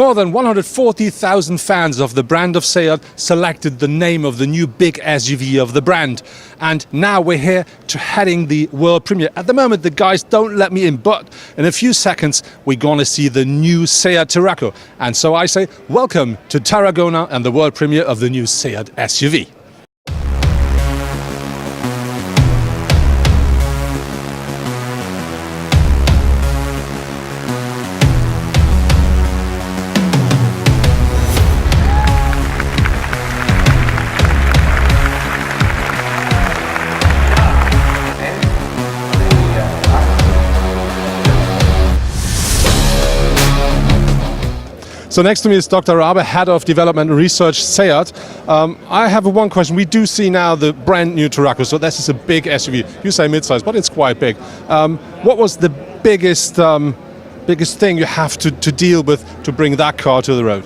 More than 140,000 fans of the brand of Seat selected the name of the new big SUV of the brand. And now we're here to heading the world premiere. At the moment, the guys don't let me in, but in a few seconds, we're going to see the new Seat Tarraco. And so I say, welcome to Tarragona and the world premiere of the new Seat SUV. So next to me is Dr. Rabe, Head of Development and Research, Seat. I have one question. We do see now the brand new Tarraco, so this is a big SUV. You say mid-size, but it's quite big. What was the biggest thing you have to deal with to bring that car to the road?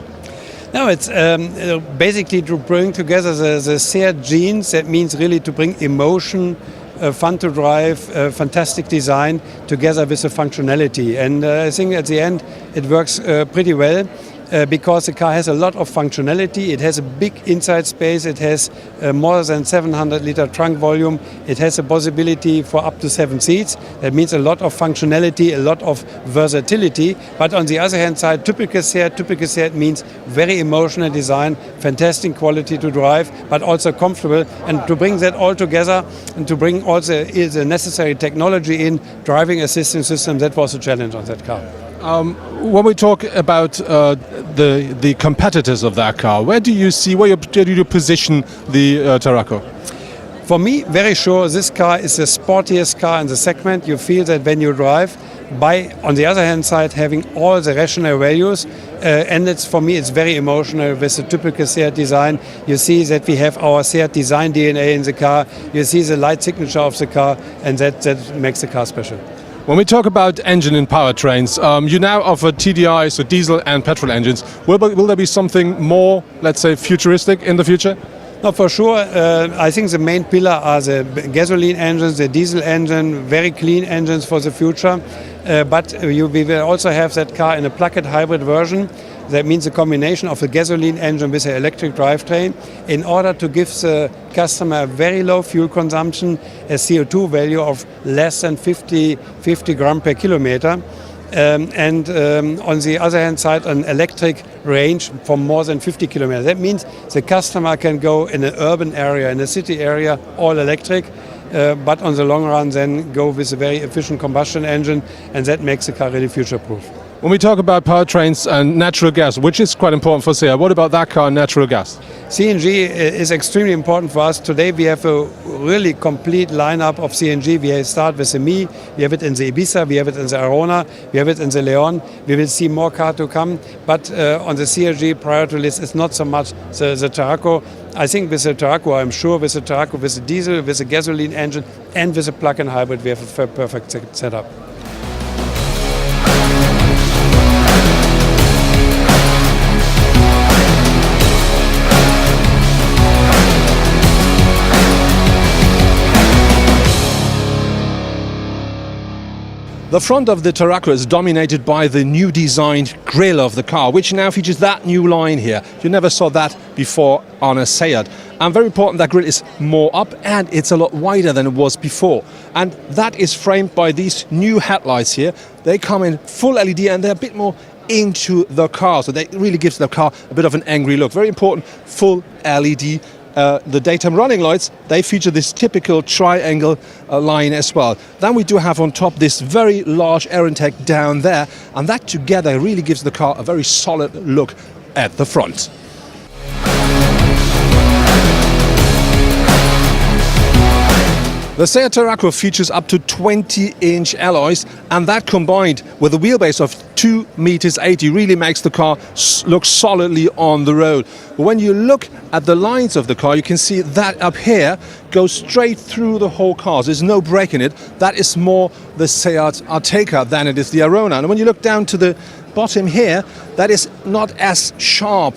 No, it's basically to bring together the Seat genes. That means really to bring emotion, fun to drive, fantastic design together with the functionality. And I think at the end it works pretty well. Because the car has a lot of functionality, it has a big inside space, it has more than 700-liter trunk volume, it has a possibility for up to 7 seats. That means a lot of functionality, a lot of versatility. But on the other hand side, typical Seat means very emotional design, fantastic quality to drive, but also comfortable. And to bring that all together and to bring also the necessary technology in, driving assistance system, that was a challenge on that car. When we talk about the competitors of that car, where do you position the Tarraco? For me, very sure, this car is the sportiest car in the segment. You feel that when you drive, on the other hand side, having all the rational values, and for me, it's very emotional with the typical Seat design. You see that we have our Seat design DNA in the car. You see the light signature of the car, and that makes the car special. When we talk about engine and powertrains, you now offer TDI, so diesel and petrol engines. Will there be something more, let's say, futuristic in the future? No, for sure. I think the main pillar are the gasoline engines, the diesel engine, very clean engines for the future. But we will also have that car in a plug-in hybrid version. That means a combination of a gasoline engine with an electric drivetrain in order to give the customer a very low fuel consumption, a CO2 value of less than 50 gram per kilometer. And on the other hand side, an electric range for more than 50 kilometers. That means the customer can go in an urban area, in a city area, all electric. But on the long run then go with a very efficient combustion engine, and that makes the car really future-proof. When we talk about powertrains and natural gas, which is quite important for Seat, what about that car and natural gas? CNG is extremely important for us. Today we have a really complete lineup of CNG. We start with the Mi, we have it in the Ibiza, we have it in the Arona, we have it in the Leon. We will see more cars to come, but on the CNG priority list is not so much the Tarraco. I think with the Tarraco, I'm sure with the Tarraco, with the diesel, with the gasoline engine and with the plug-in hybrid, we have a perfect setup. The front of the Tarraco is dominated by the new designed grille of the car, which now features that new line here. You never saw that before on a Seat. And very important, that grille is more up and it's a lot wider than it was before. And that is framed by these new headlights here. They come in full LED and they're a bit more into the car. So that really gives the car a bit of an angry look. Very important, full LED. The daytime running lights, they feature this typical triangle line as well. Then we do have on top this very large air intake down there, and that together really gives the car a very solid look at the front. The Seat Tarraco features up to 20-inch alloys, and that combined with a wheelbase of 2.80 meters really makes the car look solidly on the road. But when you look at the lines of the car, you can see that up here goes straight through the whole car. There's no break in it. That is more the Seat Ateca than it is the Arona. And when you look down to the bottom here, that is not as sharp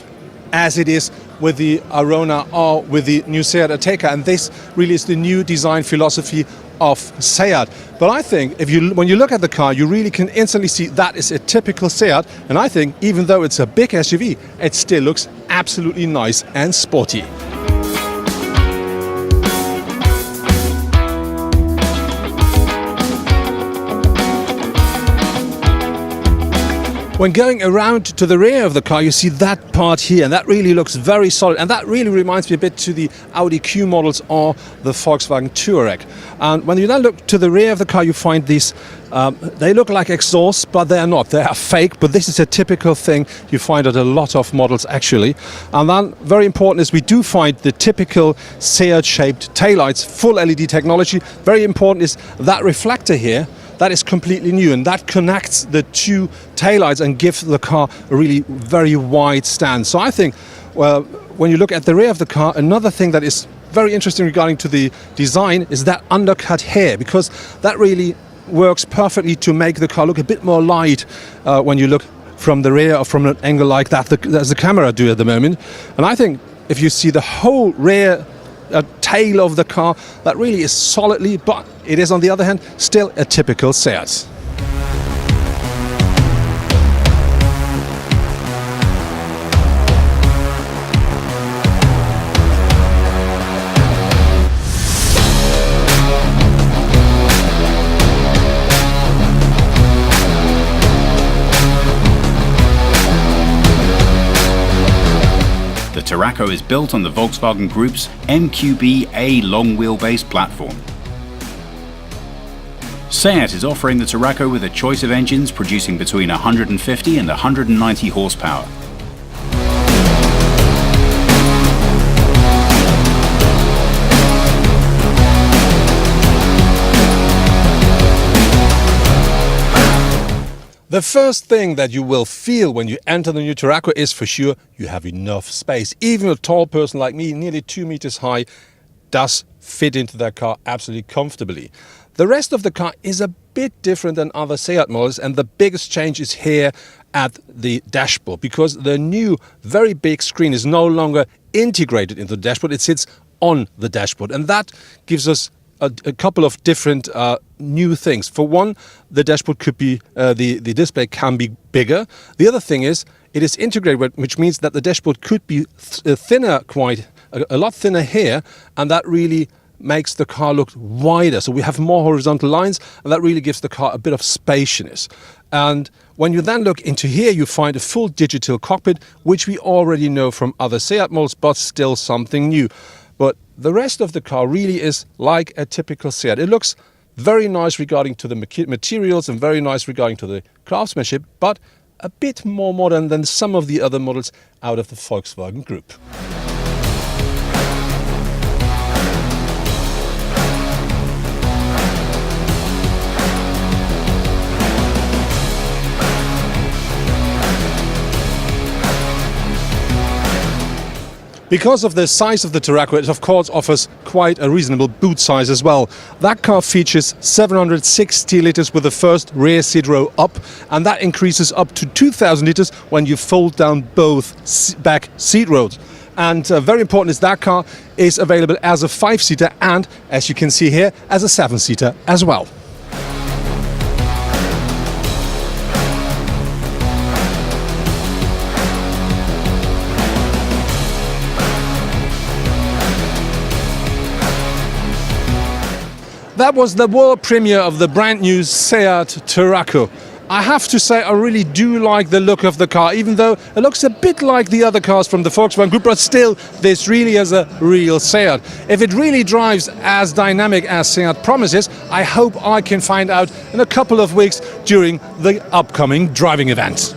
as it is with the Arona or with the new Seat Ateca, and this really is the new design philosophy of Seat. But I think when you look at the car, you really can instantly see that is a typical Seat. And I think even though it's a big SUV, it still looks absolutely nice and sporty. When going around to the rear of the car, you see that part here, and that really looks very solid. And that really reminds me a bit to the Audi Q models or the Volkswagen Touareg. And when you then look to the rear of the car, you find these, they look like exhausts, but they are not. They are fake, but this is a typical thing you find at a lot of models actually. And then very important is we do find the typical Seat-shaped taillights, full LED technology. Very important is that reflector here. That is completely new, and that connects the two taillights and gives the car a really very wide stand. So I think, well, when you look at the rear of the car, another thing that is very interesting regarding to the design is that undercut here, because that really works perfectly to make the car look a bit more light when you look from the rear or from an angle like that, as the camera do at the moment. And I think if you see the whole rear tail of the car, that really is solidly, but it is on the other hand still a typical Seat. The Tarraco is built on the Volkswagen Group's MQB-A long wheelbase platform. Seat is offering the Tarraco with a choice of engines producing between 150 and 190 horsepower. The first thing that you will feel when you enter the new Tarraco is for sure you have enough space. Even a tall person like me, nearly 2 meters high, does fit into that car absolutely comfortably. The rest of the car is a bit different than other Seat models, and the biggest change is here at the dashboard, because the new very big screen is no longer integrated into the dashboard, it sits on the dashboard, and that gives us a couple of different new things. For one, the dashboard could be, the display can be bigger. The other thing is it is integrated, which means that the dashboard could be thinner, quite a lot thinner here, and that really makes the car look wider. So we have more horizontal lines, and that really gives the car a bit of spaciousness. And when you then look into here, you find a full digital cockpit, which we already know from other Seat models, but still something new. But the rest of the car really is like a typical Seat. It looks very nice regarding to the materials and very nice regarding to the craftsmanship, but a bit more modern than some of the other models out of the Volkswagen Group. Because of the size of the Tarraco, it of course offers quite a reasonable boot size as well. That car features 760 litres with the first rear seat row up, and that increases up to 2,000 litres when you fold down both back seat rows. And very important is that car is available as a 5-seater and, as you can see here, as a 7-seater as well. That was the world premiere of the brand new Seat Tarraco. I have to say I really do like the look of the car, even though it looks a bit like the other cars from the Volkswagen Group, but still this really is a real Seat. If it really drives as dynamic as Seat promises, I hope I can find out in a couple of weeks during the upcoming driving event.